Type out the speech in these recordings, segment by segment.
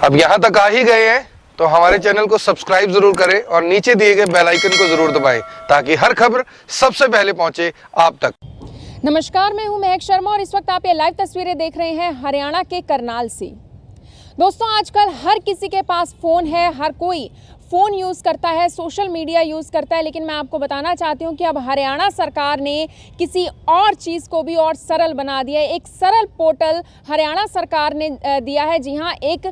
अब यहाँ तक आ ही गए हैं तो हमारे चैनल को सब्सक्राइब जरूर करें और नीचे दिए गए बेल आइकन को जरूर दबाएं ताकि हर खबर सबसे पहले पहुंचे आप तक। नमस्कार, मैं हूं महक शर्मा और इस वक्त आप ये लाइव तस्वीरें देख रहे हैं हरियाणा के करनाल से। दोस्तों, आजकल हर किसी के पास फ़ोन है, हर कोई फ़ोन यूज़ करता है, सोशल मीडिया यूज़ करता है, लेकिन मैं आपको बताना चाहती हूँ कि अब हरियाणा सरकार ने किसी और चीज़ को भी और सरल बना दिया है। एक सरल पोर्टल हरियाणा सरकार ने दिया है। जी हाँ, एक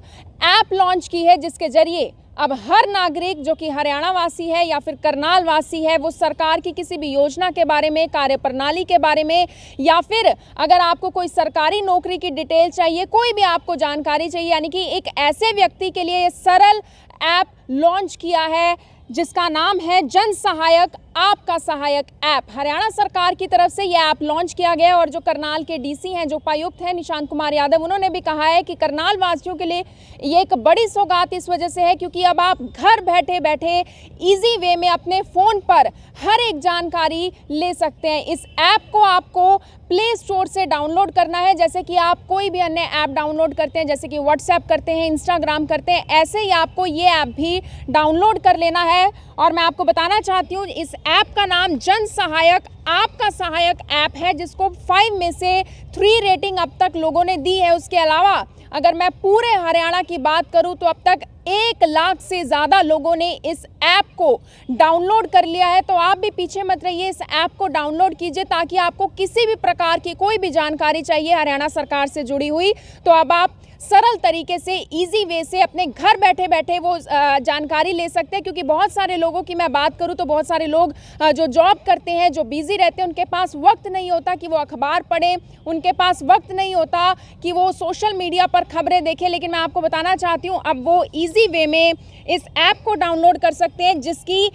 ऐप लॉन्च की है जिसके ज़रिए अब हर नागरिक जो कि हरियाणा वासी है या फिर करनाल वासी है, वो सरकार की किसी भी योजना के बारे में, कार्यप्रणाली के बारे में, या फिर अगर आपको कोई सरकारी नौकरी की डिटेल चाहिए, कोई भी आपको जानकारी चाहिए, यानी कि एक ऐसे व्यक्ति के लिए सरल ऐप लॉन्च किया है जिसका नाम है जन सहायक आपका सहायक ऐप। हरियाणा सरकार की तरफ से यह ऐप लॉन्च किया गया और जो करनाल के डीसी हैं, जो उपायुक्त हैं निशांत कुमार यादव, उन्होंने भी कहा है कि करनाल वासियों के लिए ये एक बड़ी सौगात इस वजह से है क्योंकि अब आप घर बैठे बैठे इजी वे में अपने फ़ोन पर हर एक जानकारी ले सकते हैं। इस ऐप को आपको प्ले स्टोर से डाउनलोड करना है, जैसे कि आप कोई भी अन्य ऐप डाउनलोड करते हैं, जैसे कि व्हाट्सएप करते हैं, इंस्टाग्राम करते हैं, ऐसे ही आपको ये ऐप भी डाउनलोड कर लेना है। और मैं आपको बताना चाहती हूँ, इस ऐप का नाम जन सहायक आपका सहायक ऐप है, जिसको 5 में से 3 रेटिंग अब तक लोगों ने दी है। उसके अलावा अगर मैं पूरे हरियाणा की बात करूं तो अब तक 1 लाख से ज़्यादा लोगों ने इस ऐप को डाउनलोड कर लिया है। तो आप भी पीछे मत रहिए, इस ऐप को डाउनलोड कीजिए ताकि आपको किसी भी प्रकार की कोई भी जानकारी चाहिए हरियाणा सरकार से जुड़ी हुई, तो अब आप सरल तरीके से इजी वे से अपने घर बैठे बैठे वो जानकारी ले सकते हैं। क्योंकि बहुत सारे लोगों की मैं बात करूं तो बहुत सारे लोग जो जॉब करते हैं, जो बिजी रहते हैं, उनके पास वक्त नहीं होता कि वो अखबार पढ़ें, उनके पास वक्त नहीं होता कि वो सोशल मीडिया पर खबरें देखें। लेकिन मैं आपको बताना चाहती हूं, अब वो इजी वे में इस ऐप को डाउनलोड कर सकते हैं, जिसकी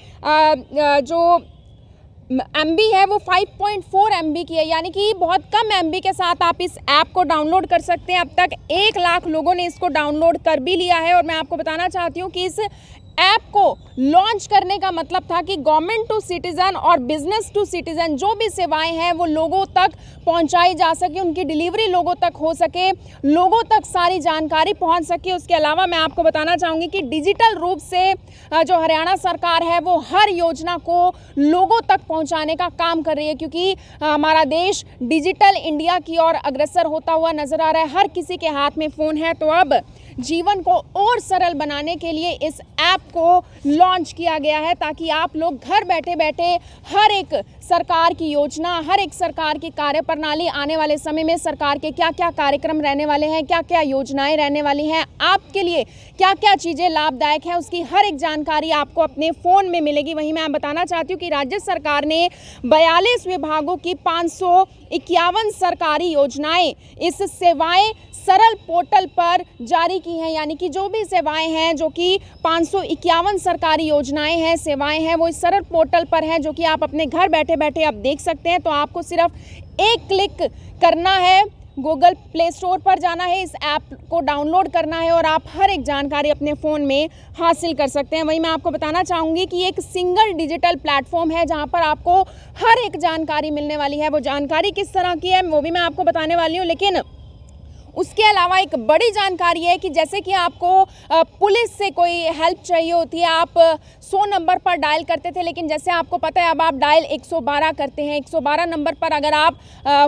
जो MB है वो 5.4 MB की है, यानी कि बहुत कम MB के साथ आप इस ऐप को डाउनलोड कर सकते हैं। अब तक 1 लाख लोगों ने इसको डाउनलोड कर भी लिया है। और मैं आपको बताना चाहती हूँ कि इस ऐप को लॉन्च करने का मतलब था कि गवर्नमेंट टू सिटीज़न और बिजनेस टू सिटीज़न जो भी सेवाएं हैं वो लोगों तक पहुंचाई जा सके, उनकी डिलीवरी लोगों तक हो सके, लोगों तक सारी जानकारी पहुंच सके। उसके अलावा मैं आपको बताना चाहूँगी कि डिजिटल रूप से जो हरियाणा सरकार है वो हर योजना को लोगों तक पहुँचाने का काम कर रही है, क्योंकि हमारा देश डिजिटल इंडिया की ओर अग्रसर होता हुआ नज़र आ रहा है। हर किसी के हाथ में फ़ोन है, तो अब जीवन को और सरल बनाने के लिए इस ऐप को लॉन्च किया गया है ताकि आप लोग घर बैठे बैठे हर एक सरकार की योजना, हर एक सरकार की कार्यप्रणाली, आने वाले समय में सरकार के क्या क्या कार्यक्रम रहने वाले हैं, क्या क्या योजनाएं रहने वाली हैं, आपके लिए क्या क्या चीज़ें लाभदायक हैं, उसकी हर एक जानकारी आपको अपने फ़ोन में मिलेगी। वहीं मैं बताना चाहती हूँ कि राज्य सरकार ने 42 विभागों की 551 सरकारी योजनाएं, इस सेवाएं सरल पोर्टल पर जारी की हैं, यानी कि जो भी सेवाएं हैं, जो कि 551 सरकारी योजनाएं हैं, सेवाएं हैं, वो इस सरल पोर्टल पर हैं, जो कि आप अपने घर बैठे बैठे आप देख सकते हैं। तो आपको सिर्फ एक क्लिक करना है, गूगल प्ले स्टोर पर जाना है, इस ऐप को डाउनलोड करना है और आप हर एक जानकारी अपने फ़ोन में हासिल कर सकते हैं। वहीं मैं आपको बताना चाहूँगी कि एक सिंगल डिजिटल प्लेटफॉर्म है जहां पर आपको हर एक जानकारी मिलने वाली है। वो जानकारी किस तरह की है वो भी मैं आपको बताने वाली हूँ, लेकिन उसके अलावा एक बड़ी जानकारी है कि जैसे कि आपको पुलिस से कोई हेल्प चाहिए होती है, आप 100 नंबर पर डायल करते थे, लेकिन जैसे आपको पता है अब आप डायल 112 करते हैं। 112 नंबर पर अगर आप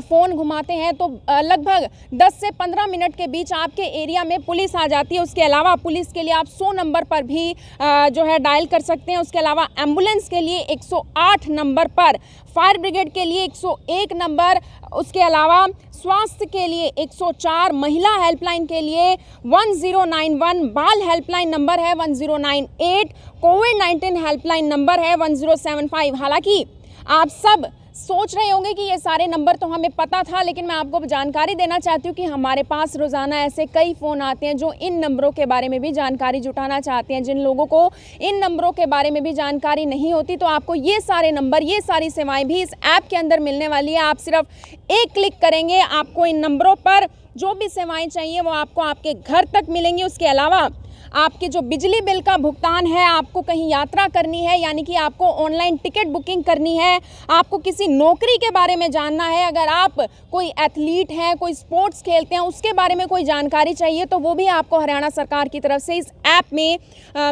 फ़ोन घुमाते हैं तो लगभग 10 से 15 मिनट के बीच आपके एरिया में पुलिस आ जाती है। उसके अलावा पुलिस के लिए आप 100 नंबर पर भी जो है डायल कर सकते हैं। उसके अलावा एम्बुलेंस के लिए 108 नंबर पर, फायर ब्रिगेड के लिए 101 नंबर, उसके अलावा स्वास्थ्य के लिए 104, महिला हेल्पलाइन के लिए 1091, बाल हेल्पलाइन नंबर है 1098, कोविड-19 हेल्पलाइन नंबर है 1075। हालांकि आप सब सोच रहे होंगे कि ये सारे नंबर तो हमें पता था, लेकिन मैं आपको जानकारी देना चाहती हूँ कि हमारे पास रोज़ाना ऐसे कई फ़ोन आते हैं जो इन नंबरों के बारे में भी जानकारी जुटाना चाहते हैं। जिन लोगों को इन नंबरों के बारे में भी जानकारी नहीं होती, तो आपको ये सारे नंबर, ये सारी सेवाएं भी इस ऐप के अंदर मिलने वाली है। आप सिर्फ एक क्लिक करेंगे, आपको इन नंबरों पर जो भी सेवाएं चाहिए वो आपको आपके घर तक मिलेंगी। उसके अलावा आपके जो बिजली बिल का भुगतान है, आपको कहीं यात्रा करनी है यानी कि आपको ऑनलाइन टिकट बुकिंग करनी है, आपको किसी नौकरी के बारे में जानना है, अगर आप कोई एथलीट हैं, कोई स्पोर्ट्स खेलते हैं, उसके बारे में कोई जानकारी चाहिए तो वो भी आपको हरियाणा सरकार की तरफ से इस ऐप में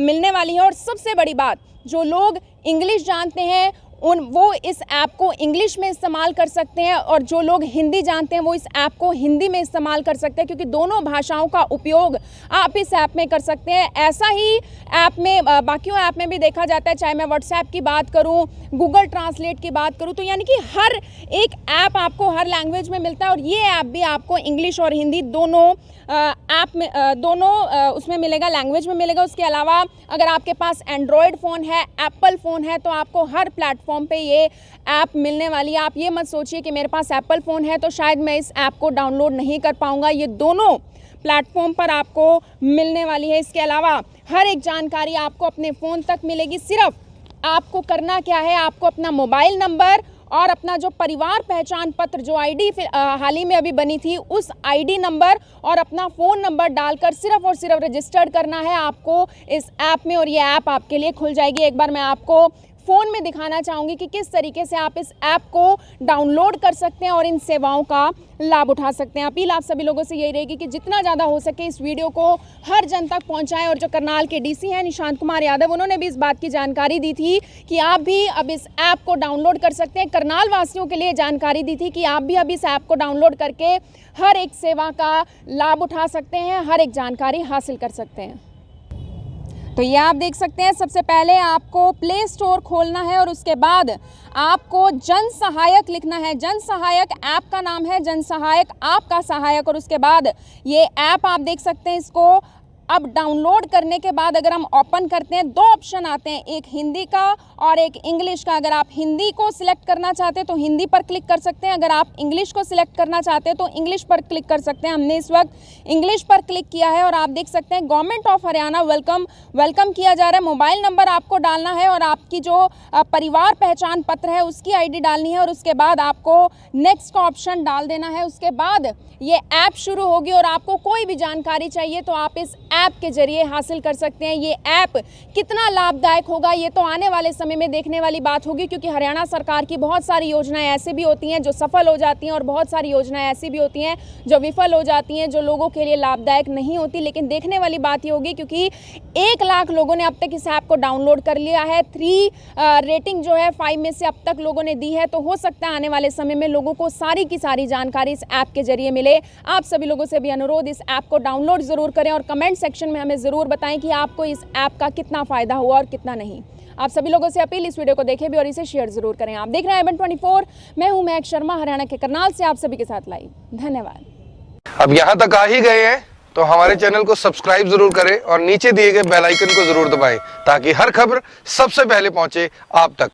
मिलने वाली है। और सबसे बड़ी बात, जो लोग इंग्लिश जानते हैं वो इस ऐप को इंग्लिश में इस्तेमाल कर सकते हैं और जो लोग हिंदी जानते हैं वो इस ऐप को हिंदी में इस्तेमाल कर सकते हैं, क्योंकि दोनों भाषाओं का उपयोग आप इस ऐप में कर सकते हैं। ऐसा ही ऐप में बाकियों ऐप में भी देखा जाता है, चाहे मैं व्हाट्सएप की बात करूं, गूगल ट्रांसलेट की बात करूं, तो यानी कि हर एक ऐप आपको हर लैंग्वेज में मिलता है और ये ऐप भी आपको इंग्लिश और हिंदी दोनों ऐप में उसमें मिलेगा, लैंग्वेज में मिलेगा। उसके अलावा अगर आपके पास एंड्रॉयड फ़ोन है, एप्पल फ़ोन है, तो आपको हर प्लेटफॉर्म पे ये ऐप मिलने वाली है। आप ये मत सोचिए कि मेरे पास एप्पल फ़ोन है तो शायद मैं इस ऐप को डाउनलोड नहीं कर पाऊँगा, ये दोनों प्लेटफॉर्म पर आपको मिलने वाली है। इसके अलावा हर एक जानकारी आपको अपने फ़ोन तक मिलेगी। सिर्फ आपको करना क्या है, आपको अपना मोबाइल नंबर और अपना जो परिवार पहचान पत्र जो आईडी हाल ही में अभी बनी थी, उस आईडी नंबर और अपना फ़ोन नंबर डालकर सिर्फ और सिर्फ रजिस्टर्ड करना है आपको इस ऐप में और ये ऐप आपके लिए खुल जाएगी। एक बार मैं आपको फ़ोन में दिखाना चाहूँगी कि किस तरीके से आप इस ऐप को डाउनलोड कर सकते हैं और इन सेवाओं का लाभ उठा सकते हैं। अपील आप सभी लोगों से यही रहेगी कि जितना ज़्यादा हो सके इस वीडियो को हर जन तक पहुंचाएं। और जो करनाल के डीसी हैं निशांत कुमार यादव, उन्होंने भी इस बात की जानकारी दी थी कि आप भी अब इस ऐप को डाउनलोड कर सकते हैं। करनाल वासियों के लिए जानकारी दी थी कि आप भी अब इस ऐप को डाउनलोड करके हर एक सेवा का लाभ उठा सकते हैं, हर एक जानकारी हासिल कर सकते हैं। तो ये आप देख सकते हैं, सबसे पहले आपको प्ले स्टोर खोलना है और उसके बाद आपको जन सहायक लिखना है। जन सहायक ऐप का नाम है, जन सहायक आपका सहायक। और उसके बाद ये ऐप आप देख सकते हैं, इसको अब डाउनलोड करने के बाद अगर हम ओपन करते हैं, दो ऑप्शन आते हैं, एक हिंदी का और एक इंग्लिश का। अगर आप हिंदी को सिलेक्ट करना चाहते हैं तो हिंदी पर क्लिक कर सकते हैं, अगर आप इंग्लिश को सिलेक्ट करना चाहते हैं तो इंग्लिश पर क्लिक कर सकते हैं। हमने इस वक्त इंग्लिश पर क्लिक किया है और आप देख सकते हैं गवर्नमेंट ऑफ हरियाणा वेलकम किया जा रहा है। मोबाइल नंबर आपको डालना है और आपकी जो परिवार पहचान पत्र है उसकी ID डालनी है और उसके बाद आपको नेक्स्ट का ऑप्शन डाल देना है। उसके बाद ये ऐप शुरू होगी और आपको कोई भी जानकारी चाहिए तो आप इस ऐप के जरिए हासिल कर सकते हैं। ये ऐप कितना लाभदायक होगा ये तो आने वाले समय में देखने वाली बात होगी, क्योंकि हरियाणा सरकार की बहुत सारी योजनाएं ऐसी भी होती हैं जो सफल हो जाती हैं और बहुत सारी योजनाएं ऐसी भी होती हैं जो विफल हो जाती हैं, जो लोगों के लिए लाभदायक नहीं होती। लेकिन देखने वाली बात ये होगी क्योंकि 1 लाख लोगों ने अब तक इस ऐप को डाउनलोड कर लिया है, 3 रेटिंग जो है 5 में से अब तक लोगों ने दी है। तो हो सकता है आने वाले समय में लोगों को सारी की सारी जानकारी इस ऐप के जरिए मिले। आप सभी लोगों से भी अनुरोध, इस ऐप को डाउनलोड जरूर करें और कमेंट सेक्शन में हमें ज़रूर बताएं कि आपको इस ऐप का कितना फ़ायदा हुआ और कितना नहीं। आप सभी लोगों से अपील, इस वीडियो को देखें भी और इसे शेयर जरूर करें। आप देख रहे हैं IBN 24, मैं हूं महक शर्मा, हरियाणा के करनाल से आप सभी के साथ लाइव। धन्यवाद। अब यहाँ तक आ ही गए हैं तो हमारे चैनल को सब्सक्राइब जरूर करें और नीचे दिए गए बेल आइकन को जरूर दबाएं ताकि हर खबर सबसे पहले पहुंचे आप तक।